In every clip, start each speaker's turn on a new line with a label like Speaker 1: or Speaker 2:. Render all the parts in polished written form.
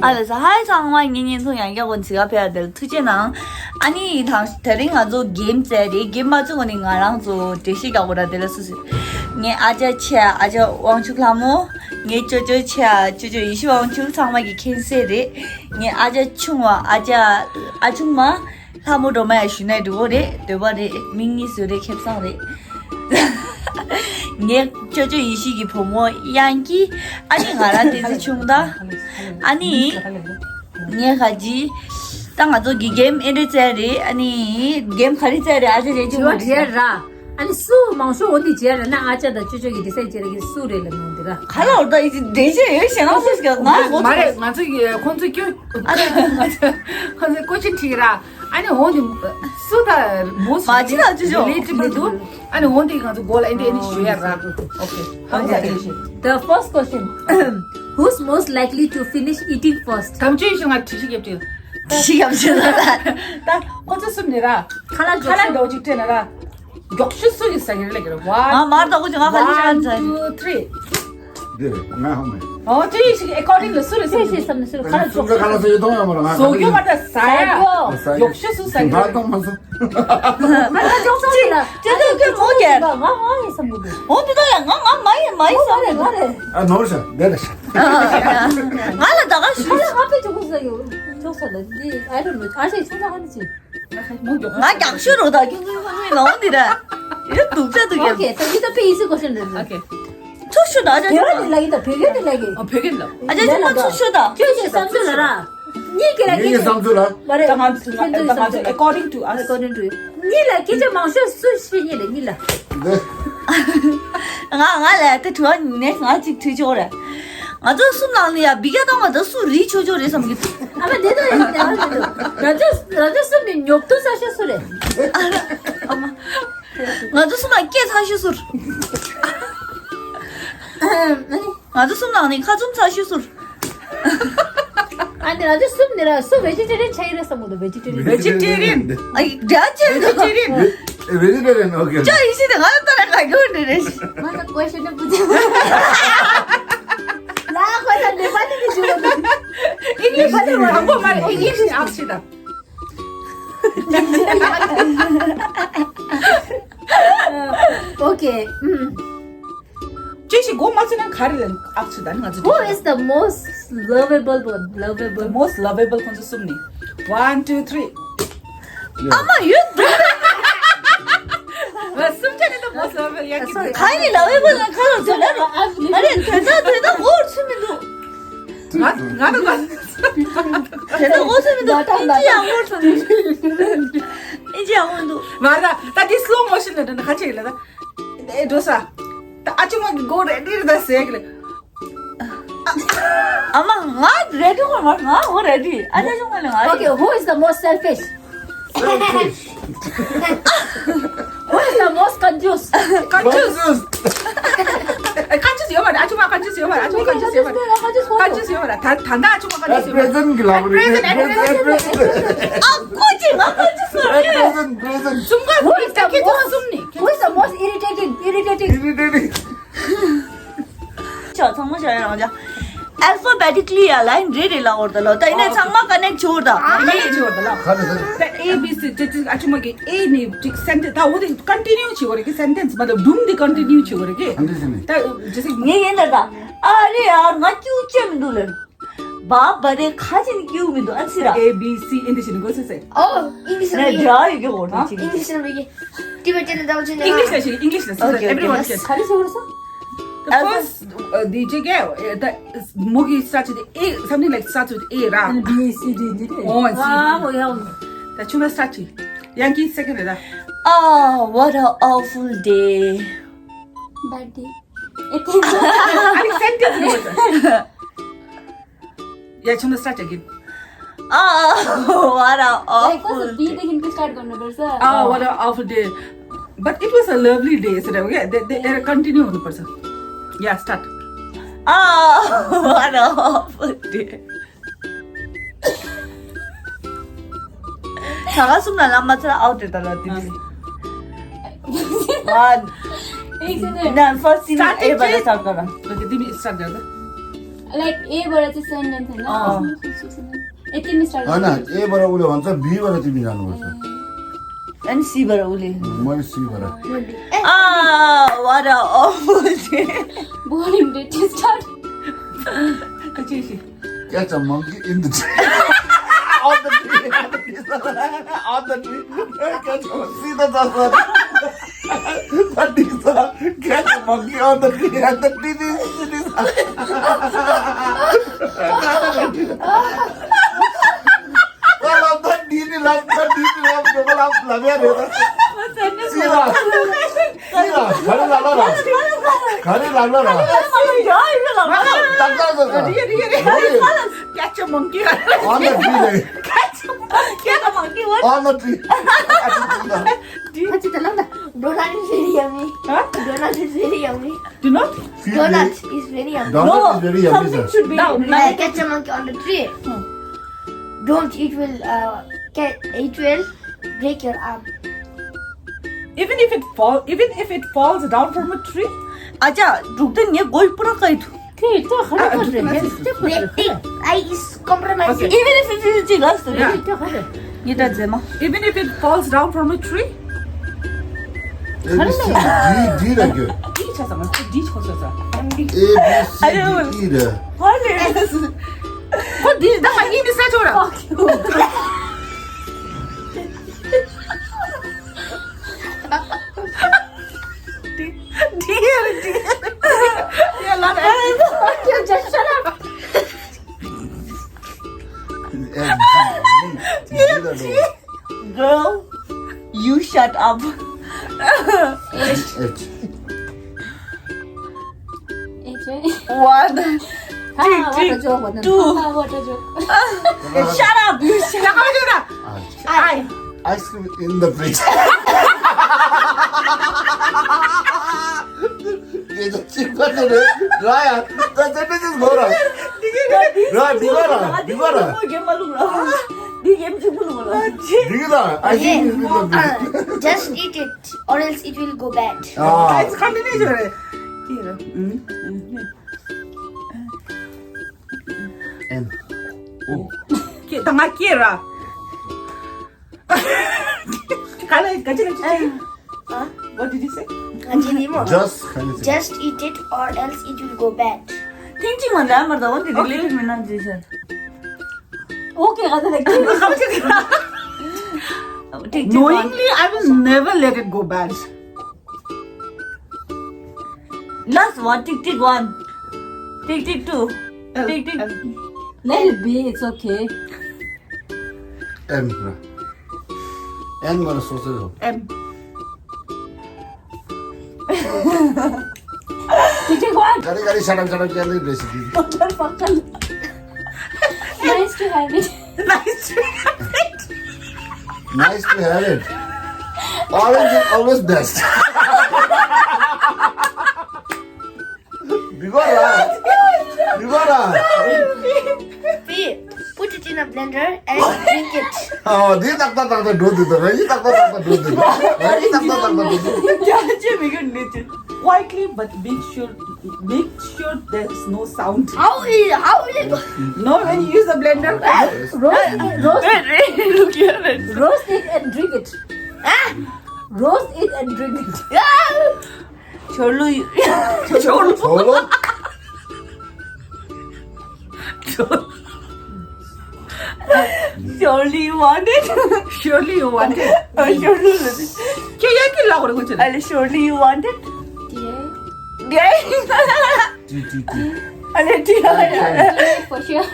Speaker 1: 알았어. 하이 상황 인인 소양 야원 지가 배야 될 투제나. 아니 당 대링 아주 게임 제리 게임 맞으고는 나랑 저 대시가 오라 될었어. 네 아자차 아자 왕축라모 네 저저차 저저 20왕축 상황이 캔슬이 네 아자 충와 아자 아줌마 사무로만 쉬내도래 되버리 민니스레 캡상레 네 저저 이 시기 보모 양기 아니 나랑 대지 충다 아니 네 가지 땅 아주 게임 에르자리 아니 게임 가리자리 아주 제주
Speaker 2: 지어라 아니 수 망수 어디 지어라 나 아자다 저쪽이 디사이 지어기 수레를 만들어
Speaker 1: 가라 얼다 이제 내제 열심히 하고 있어 나
Speaker 3: 말해 나중에 콘서트 콘서트 코치 티라 아니 어디 수다 뭐
Speaker 1: 맞이나 주죠
Speaker 3: 리트도 아니 어디 가서 골 엔디 쉐어라 오케이
Speaker 2: The first question who's most likely to finish eating first
Speaker 3: 다음 주에 시간 드시겠죠
Speaker 1: 시험시다
Speaker 3: 딱 어쩌습니다
Speaker 2: 칼라
Speaker 3: 칼라 넣어줄 때나라 역시 속이 있어요
Speaker 1: 아 말도 그지 마 가지
Speaker 3: 1, 2, 3
Speaker 4: 네, 나 하면.
Speaker 3: 저희 according to 수를
Speaker 2: 셋이 있으면 술 칼라 줘
Speaker 4: 순간 갈아서 이 동양으로 나.
Speaker 3: 소교마다 싸야 역시 수 싸게
Speaker 4: 나 동만서.
Speaker 2: 칼라 줘
Speaker 1: 저도 그 뭐게
Speaker 2: 와 있어 뭐
Speaker 1: 어디다야 많이
Speaker 2: 가래 가래
Speaker 4: 아, 넣으셔. 내려셔.
Speaker 1: 나는 나가 수
Speaker 2: 칼라 앞에 적었어요 적었어 네 I don't know 자세히 생각하는지
Speaker 1: 나 약수로다 경상선이 나온디라 이래 독자독이야
Speaker 2: 오케이 so 이따 페이스 question then
Speaker 3: 오케이
Speaker 1: 초슈다 아저씨
Speaker 2: 배워야 될라기다 배워야 될라기
Speaker 3: 베겠나
Speaker 1: 아저씨 뭐 초슈다
Speaker 2: 저기 삼촌아라 니게라
Speaker 4: 이게 삼수라.
Speaker 2: 말해
Speaker 3: 잠깐 according to us
Speaker 2: according to you 니라 기자 망쇼 수신이래 니라
Speaker 4: 네.
Speaker 1: 나래 때 좋아하네 아직 드셔래 아저 숨나니야 미가당마다 술이 조절해 삼기
Speaker 2: 아마 내도 라저 쓰면 욕도 사셨으래
Speaker 1: 엄마 나도 숨나 깨 사시술 나도 숨나니 가좀 사시술
Speaker 2: 아니 라저 쓰면 수 베지테리언 차이라서 뭐도 베지테리언
Speaker 3: vegetarian
Speaker 1: 아이 대체
Speaker 3: vegetarian
Speaker 4: 왜이래는 오케이.
Speaker 1: 저 이시대 가였다라 가요네
Speaker 2: 맞아 question 부지 나 과자 내 받는 게
Speaker 3: English 한국말 English 합시다
Speaker 2: 오케이
Speaker 3: 제시 고마스는 가리는 합시다
Speaker 2: Who is the most lovable one?
Speaker 3: The
Speaker 2: Lovable.
Speaker 3: most lovable consume 1, 2, 3
Speaker 1: 아마 얘
Speaker 3: 숨자리도 most lovable 얘기
Speaker 1: 가인이 나외보는 가로 전화로 아니 대다 뭘 쓰면도
Speaker 3: 나도
Speaker 1: 대다 옷으면도 인지 양물도 인지 양물도
Speaker 3: 맞아 나 slow motion은 같이 일어나 도사 아침에 go ready 다 세글
Speaker 1: 아마 나 레디가 말나 뭐 레디 아니 정말 나
Speaker 2: Okay, who is the most selfish?
Speaker 4: Selfish.
Speaker 2: Who is the most confused?
Speaker 3: 간주스 여말 아줌마 간주스 여말 아줌마 간주스 여말 간주스 여말 단다 아줌마 간주스 여말
Speaker 4: Present 글라브리.
Speaker 1: 아 꼬지 마 꼬지
Speaker 4: Present.
Speaker 3: 중간
Speaker 2: Who is the
Speaker 3: 이렇게
Speaker 2: most?
Speaker 3: 숨니
Speaker 2: Who is the most irritating?
Speaker 1: 저 정말 잘하자 alphabetically align read ला और दलो तो इन्हें Sangma connect छोड़ दा
Speaker 3: ये जोड़ला A B C 아줌마 के A ने सेंटेंस 다 오늘 कंटिन्यू 치고래 그 सेंटेंस मतलब 둠 दी कंटिन्यू 치고래 के ता जैसे
Speaker 1: ये लगा अरे यार ना क्यों चम दुलन बाप बड़े खाजिन क्यों भी दो Ansira
Speaker 3: A B C English को से
Speaker 5: Oh, English
Speaker 1: ने जा ये बोल रही थी
Speaker 5: English speaking. Tibetan Vlogger.
Speaker 3: English
Speaker 1: Okay,
Speaker 3: everyone
Speaker 1: okay.
Speaker 3: can
Speaker 2: 가리서 그랬어?
Speaker 3: the first the jege the mogi starts with A something like starts with A ra
Speaker 2: B, C, D, D.
Speaker 3: Oh, and C.
Speaker 2: 아, 뭐야.
Speaker 3: the chuma starts yankee second da
Speaker 1: oh what an awful day
Speaker 5: Bad day.
Speaker 3: I sentence yeah chuma start again
Speaker 1: oh what an
Speaker 5: Like
Speaker 1: awful
Speaker 5: first B देखिन के start गर्नु पर्छ.
Speaker 3: oh what an awful day but it was a lovely day so yeah they continue on the person yeah start
Speaker 1: oh what an awful day 자가 숨나 남마처럼 아웃됐다 나한테 one
Speaker 5: एक से
Speaker 1: then first scene
Speaker 3: Start
Speaker 1: everybody
Speaker 3: it.
Speaker 1: start करा
Speaker 3: okay dimi start garda
Speaker 5: like एबाट चाहिँ sentence हैन यति miss start
Speaker 4: होइन एबाट उसले भन्छ बीबाट तिमी जानुपर्छ
Speaker 1: अनि सीबाट उसले
Speaker 4: मैले सीबाट
Speaker 1: what a opposite.
Speaker 5: Boring day to start
Speaker 4: Catch a monkey in the tree. On the tree. On the tree. Catch a see the catch a monkey on the tree and the tree is well of the tree love
Speaker 3: Catch a monkey.
Speaker 4: on the tree.
Speaker 1: Catch a monkey, what?
Speaker 4: On the tree.
Speaker 2: पछि त लौ न
Speaker 5: Donut is very yummy.
Speaker 3: Huh?
Speaker 5: Donut is very yummy.
Speaker 3: Do not?
Speaker 5: Donut is very yummy.
Speaker 4: Donut is very yummy,
Speaker 1: something
Speaker 4: sir.
Speaker 1: should be.
Speaker 3: No,
Speaker 5: Like catch a monkey on the tree. Don't, it will break your arm.
Speaker 3: Even if it falls down from a tree.
Speaker 1: अच्छा रुक तो नहीं कोई पूरा कहीं तू
Speaker 2: के त खडा गर्छ
Speaker 5: Breaking. I is compromising.
Speaker 3: Okay.
Speaker 1: even if it is just
Speaker 3: Yeah.
Speaker 2: त खडा
Speaker 1: ये तो जेमा
Speaker 3: Even if it falls down from a tree.
Speaker 4: A B C D लाग्यो
Speaker 3: D छ सँग D खोज्छ छ.
Speaker 4: A B C D E raw
Speaker 3: What D? Da ma ini sa chora.
Speaker 2: You just shut up.
Speaker 1: girl you shut up
Speaker 4: H
Speaker 1: one
Speaker 2: Ha, what a joke भन्नु
Speaker 1: two
Speaker 5: What a joke.
Speaker 1: shut up you shut up
Speaker 4: ice cream in the fridge ये तो chicken है राया तो जैसे जिस गोरा रा दिवारा दिवारा
Speaker 1: game malu lah di game je malu lah
Speaker 4: दिवारा ice cream in the fridge
Speaker 5: Just eat it, or else it will go bad.
Speaker 4: ah
Speaker 3: It's continue chora.
Speaker 4: N O
Speaker 3: Tanga kira. Kala gajin
Speaker 5: Huh?
Speaker 3: What did you say?
Speaker 4: just kind of
Speaker 5: Just eat it, or else it will go bad.
Speaker 1: thinking manda marda one the related me not this okay ga like take
Speaker 3: Knowingly, I will never let it go bad.
Speaker 1: last one tick one tick two tick
Speaker 2: Let it be, it's okay.
Speaker 4: M N वाला सोचेगा
Speaker 3: M.
Speaker 2: Take one.
Speaker 4: गाड़ी सड़क क्या नहीं recipe
Speaker 5: Nice to have it.
Speaker 3: Nice.
Speaker 4: nice to have it orange is always best दिवारा
Speaker 5: Put it in a blender and drink it.
Speaker 4: हाँ दी तक दो दे दो ये तक दो दे दो ये तक दो
Speaker 3: Quietly, but make sure there's no sound.
Speaker 5: How will it go?
Speaker 3: No, when you use the blender.
Speaker 2: Roast it and drink it. Roast it and drink it.
Speaker 1: cholu
Speaker 4: छोड़ो
Speaker 1: surely you want it
Speaker 3: Surely you want it.
Speaker 1: surely
Speaker 3: क्या लाओ रे कुछ
Speaker 1: I'll surely you want it
Speaker 5: Yeah.
Speaker 4: T
Speaker 1: अरे ठीक है
Speaker 5: For sure.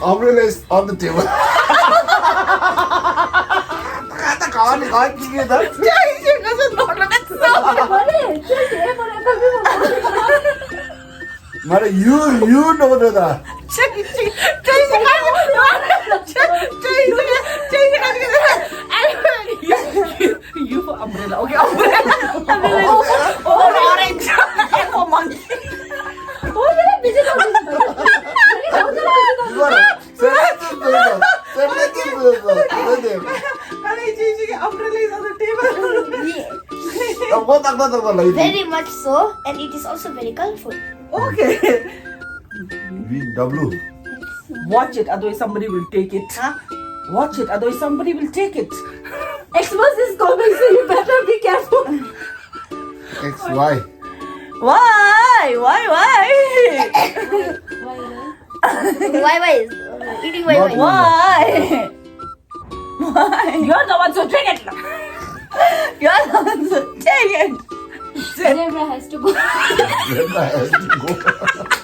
Speaker 4: umbrella is on the table कहाँ की है था मारे you know that
Speaker 3: You for umbrella. Okay, umbrella. Orange. For monkey.
Speaker 4: वो तक तो त मलाई
Speaker 5: Very much so, and it is also very colorful.
Speaker 3: Okay.
Speaker 4: W
Speaker 3: Watch it, otherwise somebody will take it.
Speaker 5: Huh?
Speaker 3: Watch it, otherwise somebody will take it.
Speaker 2: Expose this comment, so you better be careful.
Speaker 4: X Y
Speaker 1: Why? Why?
Speaker 5: Why is eating why?
Speaker 4: Not
Speaker 1: Why? Why?
Speaker 2: You're the one who drink it.
Speaker 1: You're the one to take it.
Speaker 6: Zebra has to go.
Speaker 4: Zebra has to go.